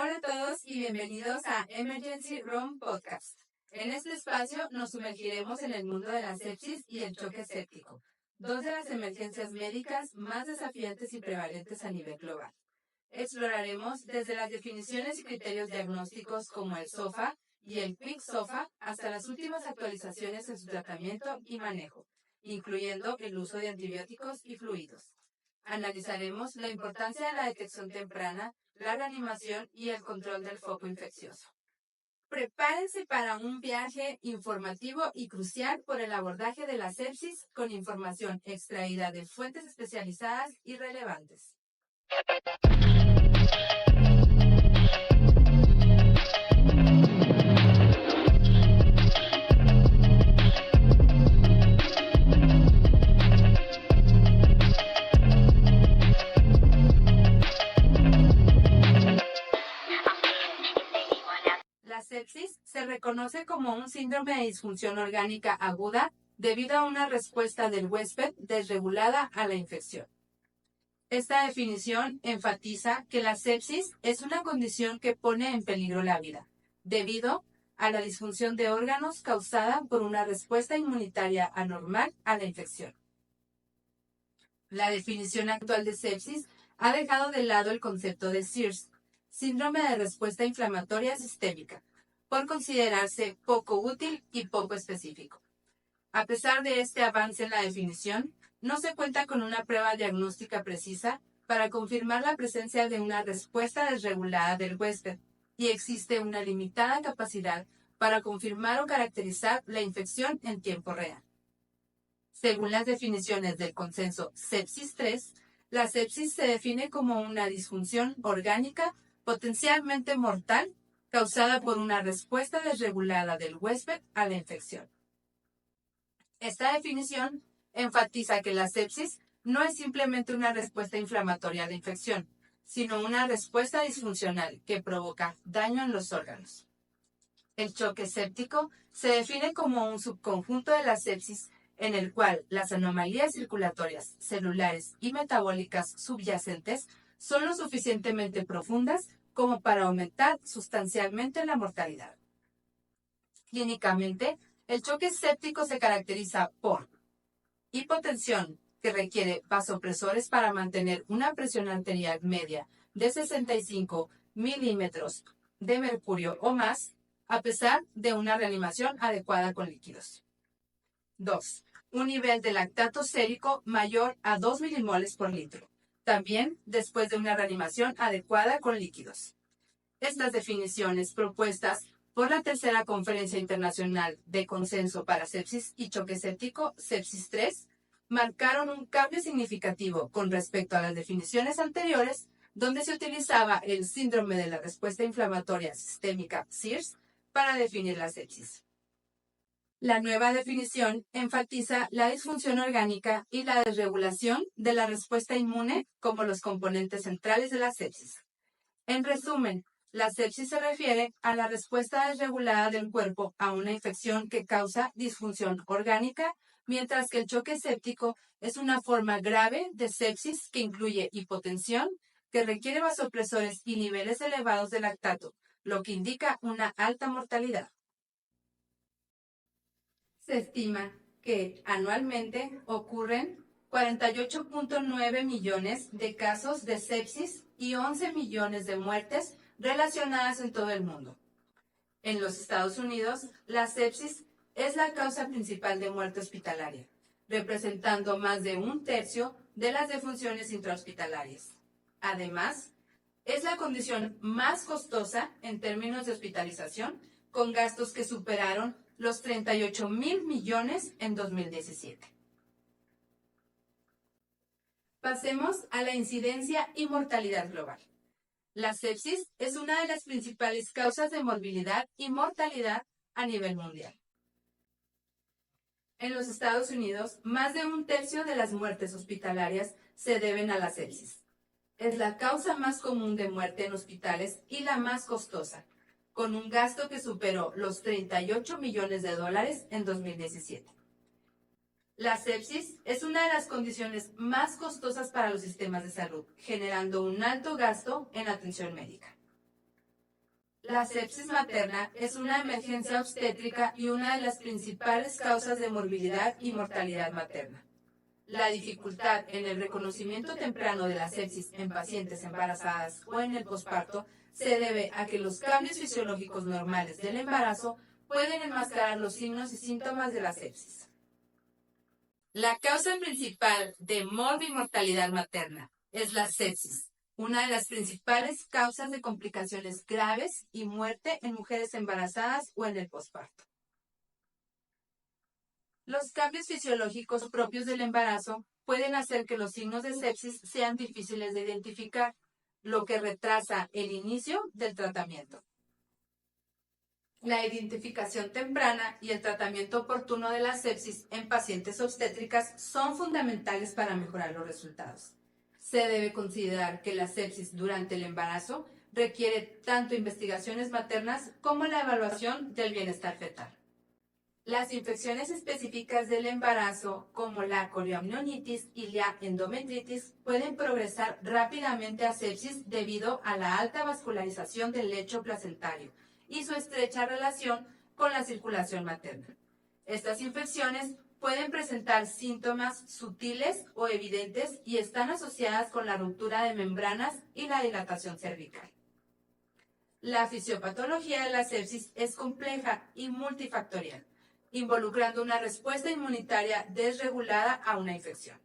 Hola a todos y bienvenidos a Emergency Room Podcast. En este espacio nos sumergiremos en el mundo de la sepsis y el choque séptico, dos de las emergencias médicas más desafiantes y prevalentes a nivel global. Exploraremos desde las definiciones y criterios diagnósticos como el SOFA y el Quick SOFA hasta las últimas actualizaciones en su tratamiento y manejo, incluyendo el uso de antibióticos y fluidos. Analizaremos la importancia de la detección temprana, la reanimación y el control del foco infeccioso. Prepárense para un viaje informativo y crucial por el abordaje de la sepsis con información extraída de fuentes especializadas y relevantes. La sepsis se reconoce como un síndrome de disfunción orgánica aguda debido a una respuesta del huésped desregulada a la infección. Esta definición enfatiza que la sepsis es una condición que pone en peligro la vida, debido a la disfunción de órganos causada por una respuesta inmunitaria anormal a la infección. La definición actual de sepsis ha dejado de lado el concepto de SIRS, síndrome de respuesta inflamatoria sistémica, por considerarse poco útil y poco específico. A pesar de este avance en la definición, no se cuenta con una prueba diagnóstica precisa para confirmar la presencia de una respuesta desregulada del huésped, y existe una limitada capacidad para confirmar o caracterizar la infección en tiempo real. Según las definiciones del consenso Sepsis 3, la sepsis se define como una disfunción orgánica potencialmente mortal causada por una respuesta desregulada del huésped a la infección. Esta definición enfatiza que la sepsis no es simplemente una respuesta inflamatoria a la infección, sino una respuesta disfuncional que provoca daño en los órganos. El choque séptico se define como un subconjunto de la sepsis en el cual las anomalías circulatorias, celulares y metabólicas subyacentes son lo suficientemente profundas como para aumentar sustancialmente la mortalidad. Clínicamente, el choque séptico se caracteriza por hipotensión, que requiere vasopresores para mantener una presión arterial media de 65 milímetros de mercurio o más, a pesar de una reanimación adecuada con líquidos. 2. Un nivel de lactato sérico mayor a 2 milimoles por litro, también después de una reanimación adecuada con líquidos. Estas definiciones propuestas por la Tercera Conferencia Internacional de Consenso para Sepsis y Choque Séptico, Sepsis 3, marcaron un cambio significativo con respecto a las definiciones anteriores, donde se utilizaba el síndrome de la respuesta inflamatoria sistémica, SIRS, para definir la sepsis. La nueva definición enfatiza la disfunción orgánica y la desregulación de la respuesta inmune como los componentes centrales de la sepsis. En resumen, la sepsis se refiere a la respuesta desregulada del cuerpo a una infección que causa disfunción orgánica, mientras que el choque séptico es una forma grave de sepsis que incluye hipotensión, que requiere vasopresores y niveles elevados de lactato, lo que indica una alta mortalidad. Se estima que anualmente ocurren 48.9 millones de casos de sepsis y 11 millones de muertes relacionadas en todo el mundo. En los Estados Unidos, la sepsis es la causa principal de muerte hospitalaria, representando más de un tercio de las defunciones intrahospitalarias. Además, es la condición más costosa en términos de hospitalización, con gastos que superaron los 38,000 millones en 2017. Pasemos a la incidencia y mortalidad global. La sepsis es una de las principales causas de morbilidad y mortalidad a nivel mundial. En los Estados Unidos, más de un tercio de las muertes hospitalarias se deben a la sepsis. Es la causa más común de muerte en hospitales y la más costosa, con un gasto que superó los 38 millones de dólares en 2017. La sepsis es una de las condiciones más costosas para los sistemas de salud, generando un alto gasto en atención médica. La sepsis materna es una emergencia obstétrica y una de las principales causas de morbilidad y mortalidad materna. La dificultad en el reconocimiento temprano de la sepsis en pacientes embarazadas o en el posparto se debe a que los cambios fisiológicos normales del embarazo pueden enmascarar los signos y síntomas de la sepsis. La causa principal de morbimortalidad materna es la sepsis, una de las principales causas de complicaciones graves y muerte en mujeres embarazadas o en el posparto. Los cambios fisiológicos propios del embarazo pueden hacer que los signos de sepsis sean difíciles de identificar, lo que retrasa el inicio del tratamiento. La identificación temprana y el tratamiento oportuno de la sepsis en pacientes obstétricas son fundamentales para mejorar los resultados. Se debe considerar que la sepsis durante el embarazo requiere tanto investigaciones maternas como la evaluación del bienestar fetal. Las infecciones específicas del embarazo, como la corioamnionitis y la endometritis, pueden progresar rápidamente a sepsis debido a la alta vascularización del lecho placentario y su estrecha relación con la circulación materna. Estas infecciones pueden presentar síntomas sutiles o evidentes y están asociadas con la ruptura de membranas y la dilatación cervical. La fisiopatología de la sepsis es compleja y multifactorial, involucrando una respuesta inmunitaria desregulada a una infección.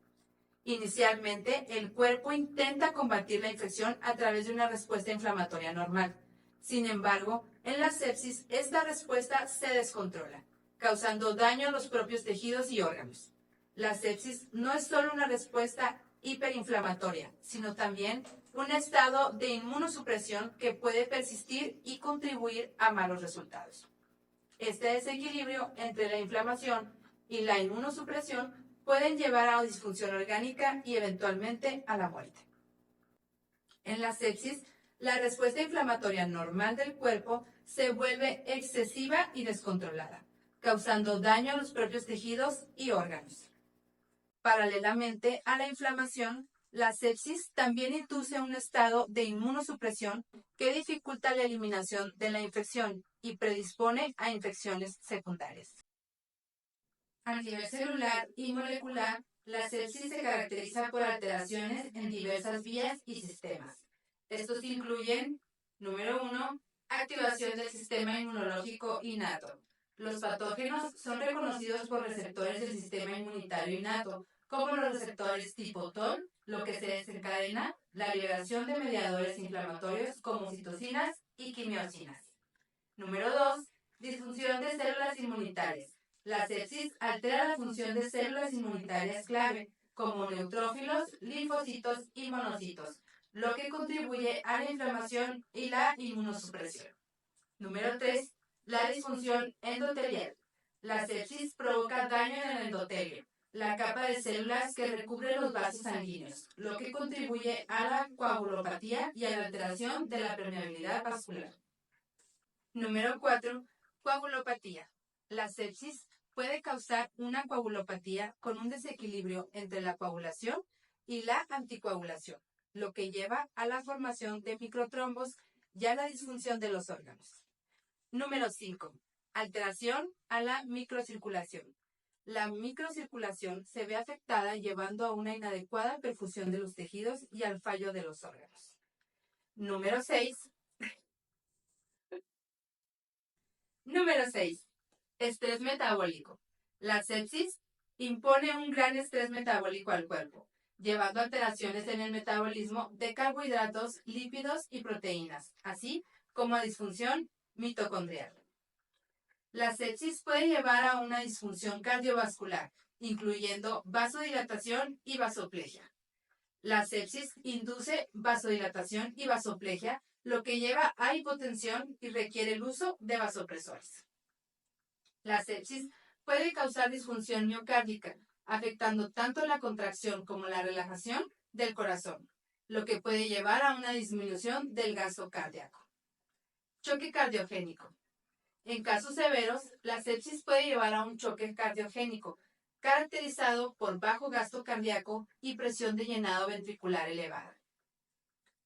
Inicialmente, el cuerpo intenta combatir la infección a través de una respuesta inflamatoria normal. Sin embargo, en la sepsis, esta respuesta se descontrola, causando daño a los propios tejidos y órganos. La sepsis no es solo una respuesta hiperinflamatoria, sino también un estado de inmunosupresión que puede persistir y contribuir a malos resultados. Este desequilibrio entre la inflamación y la inmunosupresión pueden llevar a disfunción orgánica y eventualmente a la muerte. En la sepsis, la respuesta inflamatoria normal del cuerpo se vuelve excesiva y descontrolada, causando daño a los propios tejidos y órganos. Paralelamente a la inflamación, la sepsis también induce un estado de inmunosupresión que dificulta la eliminación de la infección y predispone a infecciones secundarias. A nivel celular y molecular, la sepsis se caracteriza por alteraciones en diversas vías y sistemas. Estos incluyen, número 1, activación del sistema inmunológico innato. Los patógenos son reconocidos por receptores del sistema inmunitario innato, como los receptores tipo TOL, lo que se desencadena la liberación de mediadores inflamatorios como citocinas y quimiocinas. Número 2, disfunción de células inmunitarias. La sepsis altera la función de células inmunitarias clave, como neutrófilos, linfocitos y monocitos, lo que contribuye a la inflamación y la inmunosupresión. Número 3, la disfunción endotelial. La sepsis provoca daño en el endotelio, la capa de células que recubre los vasos sanguíneos, lo que contribuye a la coagulopatía y a la alteración de la permeabilidad vascular. Número 4, coagulopatía. La sepsis puede causar una coagulopatía con un desequilibrio entre la coagulación y la anticoagulación, lo que lleva a la formación de microtrombos y a la disfunción de los órganos. Número 5. Alteración a la microcirculación. La microcirculación se ve afectada llevando a una inadecuada perfusión de los tejidos y al fallo de los órganos. Número 6. Estrés metabólico. La sepsis impone un gran estrés metabólico al cuerpo, llevando a alteraciones en el metabolismo de carbohidratos, lípidos y proteínas, así como a disfunción mitocondrial. La sepsis puede llevar a una disfunción cardiovascular, incluyendo vasodilatación y vasoplegia. La sepsis induce vasodilatación y vasoplegia, lo que lleva a hipotensión y requiere el uso de vasopresores. La sepsis puede causar disfunción miocárdica, afectando tanto la contracción como la relajación del corazón, lo que puede llevar a una disminución del gasto cardíaco. Choque cardiogénico. En casos severos, la sepsis puede llevar a un choque cardiogénico, caracterizado por bajo gasto cardíaco y presión de llenado ventricular elevada.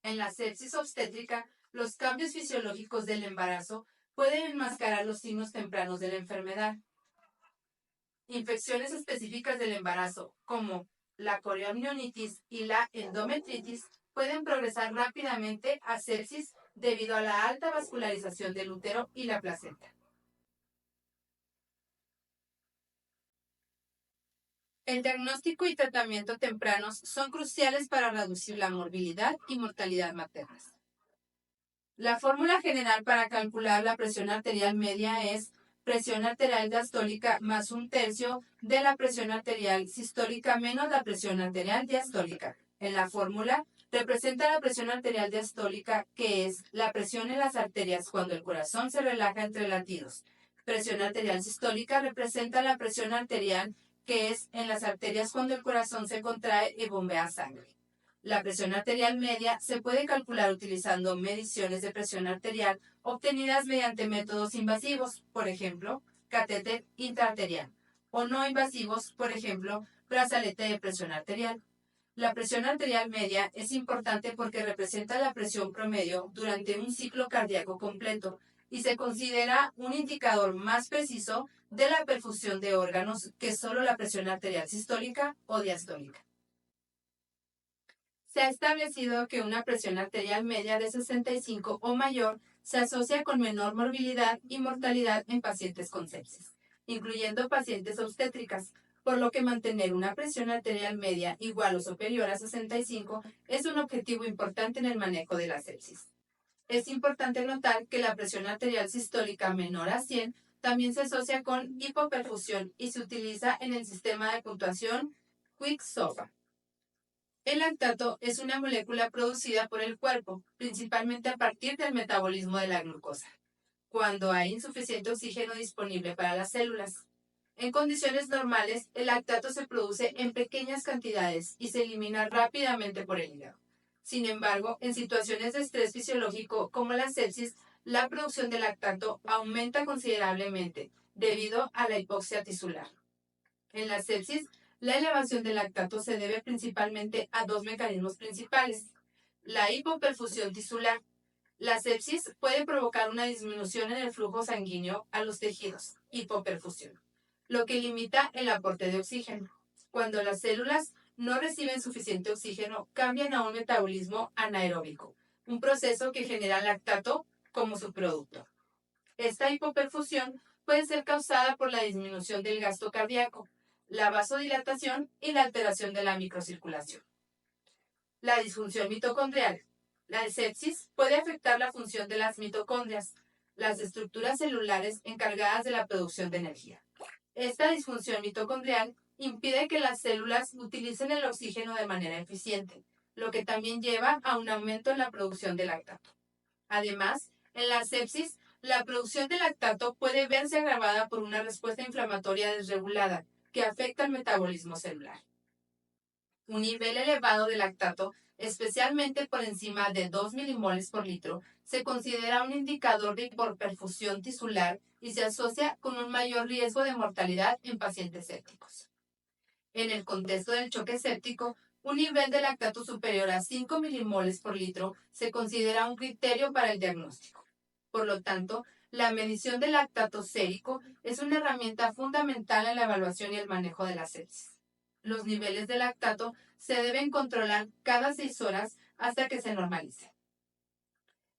En la sepsis obstétrica, Los cambios fisiológicos del embarazo pueden enmascarar los signos tempranos de la enfermedad. Infecciones específicas del embarazo, como la corioamnionitis y la endometritis, pueden progresar rápidamente a sepsis debido a la alta vascularización del útero y la placenta. El diagnóstico y tratamiento tempranos son cruciales para reducir la morbilidad y mortalidad maternas. La fórmula general para calcular la presión arterial media es presión arterial diastólica más 1/3 de la presión arterial sistólica menos la presión arterial diastólica. En la fórmula representa la presión arterial diastólica, que es la presión en las arterias cuando el corazón se relaja entre latidos. Presión arterial sistólica representa la presión arterial, que es en las arterias cuando el corazón se contrae y bombea sangre. La presión arterial media se puede calcular utilizando mediciones de presión arterial obtenidas mediante métodos invasivos, por ejemplo, catéter intraarterial, o no invasivos, por ejemplo, brazalete de presión arterial. La presión arterial media es importante porque representa la presión promedio durante un ciclo cardíaco completo y se considera un indicador más preciso de la perfusión de órganos que solo la presión arterial sistólica o diastólica. Se ha establecido que una presión arterial media de 65 o mayor se asocia con menor morbilidad y mortalidad en pacientes con sepsis, incluyendo pacientes obstétricas, por lo que mantener una presión arterial media igual o superior a 65 es un objetivo importante en el manejo de la sepsis. Es importante notar que la presión arterial sistólica menor a 100 también se asocia con hipoperfusión y se utiliza en el sistema de puntuación Quick-SOFA. El lactato es una molécula producida por el cuerpo, principalmente a partir del metabolismo de la glucosa, cuando hay insuficiente oxígeno disponible para las células. En condiciones normales, el lactato se produce en pequeñas cantidades y se elimina rápidamente por el hígado. Sin embargo, en situaciones de estrés fisiológico como la sepsis, la producción de lactato aumenta considerablemente debido a la hipoxia tisular. En la sepsis, la elevación del lactato se debe principalmente a dos mecanismos principales. La hipoperfusión tisular. La sepsis puede provocar una disminución en el flujo sanguíneo a los tejidos, hipoperfusión, lo que limita el aporte de oxígeno. Cuando las células no reciben suficiente oxígeno, cambian a un metabolismo anaeróbico, un proceso que genera lactato como subproducto. Esta hipoperfusión puede ser causada por la disminución del gasto cardíaco, la vasodilatación y la alteración de la microcirculación. La disfunción mitocondrial. La sepsis puede afectar la función de las mitocondrias, las estructuras celulares encargadas de la producción de energía. Esta disfunción mitocondrial impide que las células utilicen el oxígeno de manera eficiente, lo que también lleva a un aumento en la producción de lactato. Además, en la sepsis, la producción de lactato puede verse agravada por una respuesta inflamatoria desregulada que afecta el metabolismo celular. Un nivel elevado de lactato, especialmente por encima de 2 milimoles por litro, se considera un indicador de hiperperfusión tisular y se asocia con un mayor riesgo de mortalidad en pacientes sépticos. En el contexto del choque séptico, un nivel de lactato superior a 5 milimoles por litro se considera un criterio para el diagnóstico. Por lo tanto, la medición del lactato sérico es una herramienta fundamental en la evaluación y el manejo de la sepsis. Los niveles de lactato se deben controlar cada 6 horas hasta que se normalice.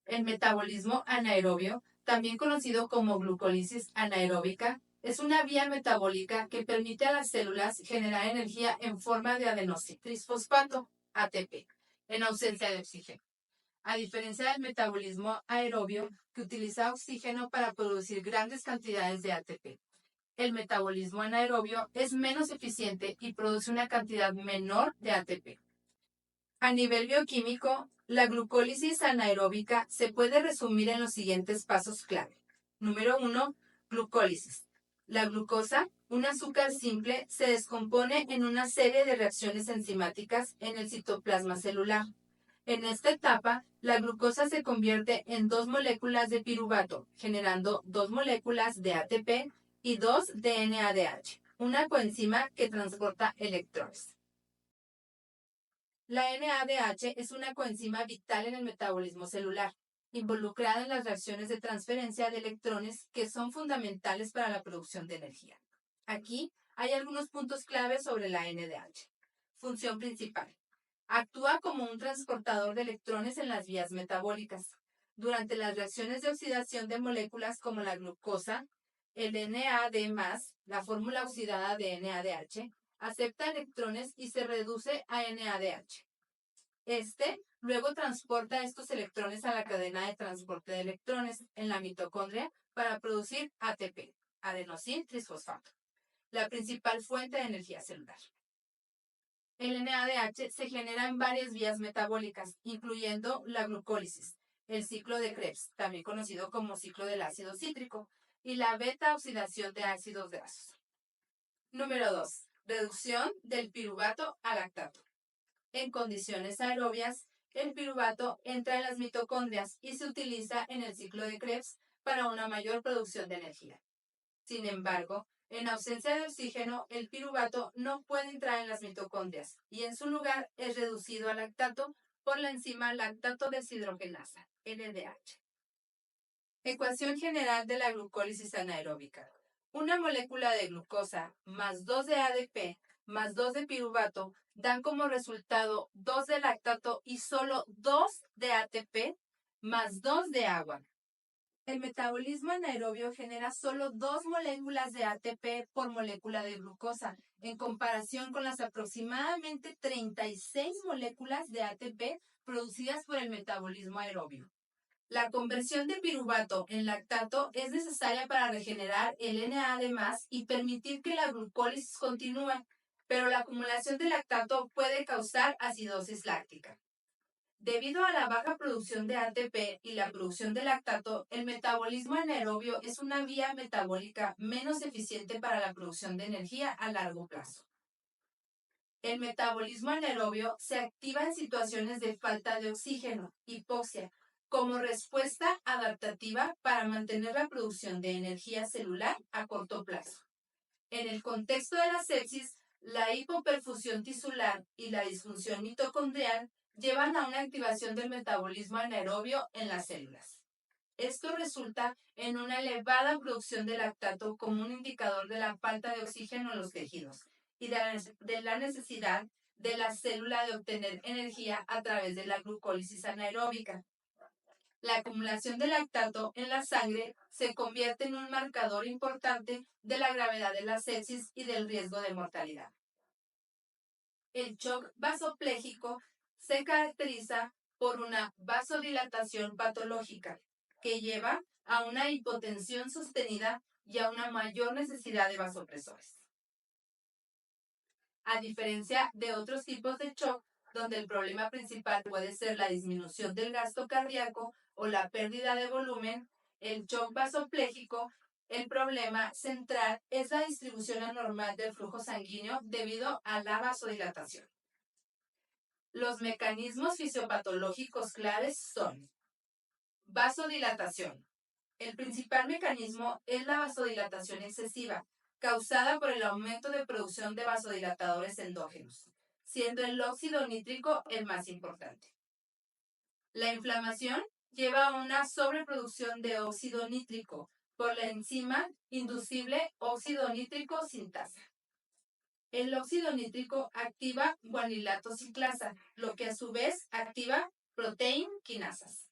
El metabolismo anaerobio, también conocido como glucólisis anaeróbica, es una vía metabólica que permite a las células generar energía en forma de adenositrisfosfato, ATP, en ausencia de oxígeno. A diferencia del metabolismo aerobio, que utiliza oxígeno para producir grandes cantidades de ATP. El metabolismo anaerobio es menos eficiente y produce una cantidad menor de ATP. A nivel bioquímico, la glucólisis anaeróbica se puede resumir en los siguientes pasos clave. Número 1. Glucólisis. La glucosa, un azúcar simple, se descompone en una serie de reacciones enzimáticas en el citoplasma celular. En esta etapa, la glucosa se convierte en 2 moléculas de piruvato, generando 2 moléculas de ATP y 2 de NADH, una coenzima que transporta electrones. La NADH es una coenzima vital en el metabolismo celular. involucrada en las reacciones de transferencia de electrones que son fundamentales para la producción de energía. Aquí hay algunos puntos clave sobre la NADH. Función principal. Actúa como un transportador de electrones en las vías metabólicas. Durante las reacciones de oxidación de moléculas como la glucosa, el NAD+, la fórmula oxidada de NADH, acepta electrones y se reduce a NADH. Este luego transporta estos electrones a la cadena de transporte de electrones en la mitocondria para producir ATP, adenosín trisfosfato, la principal fuente de energía celular. El NADH se genera en varias vías metabólicas, incluyendo la glucólisis, el ciclo de Krebs, también conocido como ciclo del ácido cítrico, y la beta-oxidación de ácidos grasos. Número 2. Reducción del piruvato a lactato. En condiciones aerobias, el piruvato entra en las mitocondrias y se utiliza en el ciclo de Krebs para una mayor producción de energía. Sin embargo, en ausencia de oxígeno, el piruvato no puede entrar en las mitocondrias y en su lugar es reducido a lactato por la enzima lactato deshidrogenasa, LDH. Ecuación general de la glucólisis anaeróbica. Una molécula de glucosa más 2 de ADP más 2 de piruvato dan como resultado 2 de lactato y solo 2 de ATP más 2 de agua. El metabolismo anaerobio genera solo 2 moléculas de ATP por molécula de glucosa, en comparación con las aproximadamente 36 moléculas de ATP producidas por el metabolismo aerobio. La conversión de piruvato en lactato es necesaria para regenerar el NAD+ y permitir que la glucólisis continúe, pero la acumulación de lactato puede causar acidosis láctica. Debido a la baja producción de ATP y la producción de lactato, el metabolismo anaerobio es una vía metabólica menos eficiente para la producción de energía a largo plazo. El metabolismo anaerobio se activa en situaciones de falta de oxígeno, hipoxia, como respuesta adaptativa para mantener la producción de energía celular a corto plazo. En el contexto de la sepsis, la hipoperfusión tisular y la disfunción mitocondrial llevan a una activación del metabolismo anaerobio en las células. Esto resulta en una elevada producción de lactato como un indicador de la falta de oxígeno en los tejidos y de la necesidad de la célula de obtener energía a través de la glucólisis anaeróbica. La acumulación de lactato en la sangre se convierte en un marcador importante de la gravedad de la sepsis y del riesgo de mortalidad. El shock vasopléjico se caracteriza por una vasodilatación patológica que lleva a una hipotensión sostenida y a una mayor necesidad de vasopresores. A diferencia de otros tipos de shock, donde el problema principal puede ser la disminución del gasto cardíaco o la pérdida de volumen, el shock vasopléjico, el problema central es la distribución anormal del flujo sanguíneo debido a la vasodilatación. Los mecanismos fisiopatológicos claves son vasodilatación. El principal mecanismo es la vasodilatación excesiva, causada por el aumento de producción de vasodilatadores endógenos, siendo el óxido nítrico el más importante. La inflamación lleva a una sobreproducción de óxido nítrico por la enzima inducible óxido nítrico sintasa. El óxido nítrico activa guanilato ciclasa, lo que a su vez activa proteína quinasas,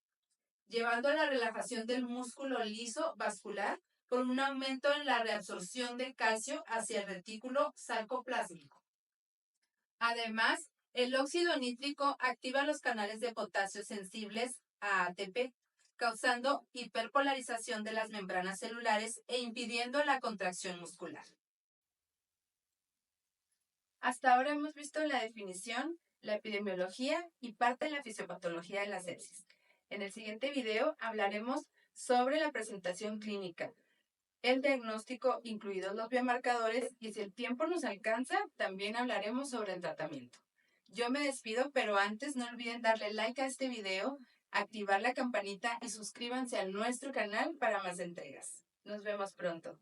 llevando a la relajación del músculo liso vascular por un aumento en la reabsorción de calcio hacia el retículo sarcoplásmico. Además, el óxido nítrico activa los canales de potasio sensibles a ATP, causando hiperpolarización de las membranas celulares e impidiendo la contracción muscular. Hasta ahora hemos visto la definición, la epidemiología y parte de la fisiopatología de la sepsis. En el siguiente video hablaremos sobre la presentación clínica, el diagnóstico, incluidos los biomarcadores, y si el tiempo nos alcanza, también hablaremos sobre el tratamiento. Yo me despido, pero antes no olviden darle like a este video, activar la campanita y suscríbanse a nuestro canal para más entregas. Nos vemos pronto.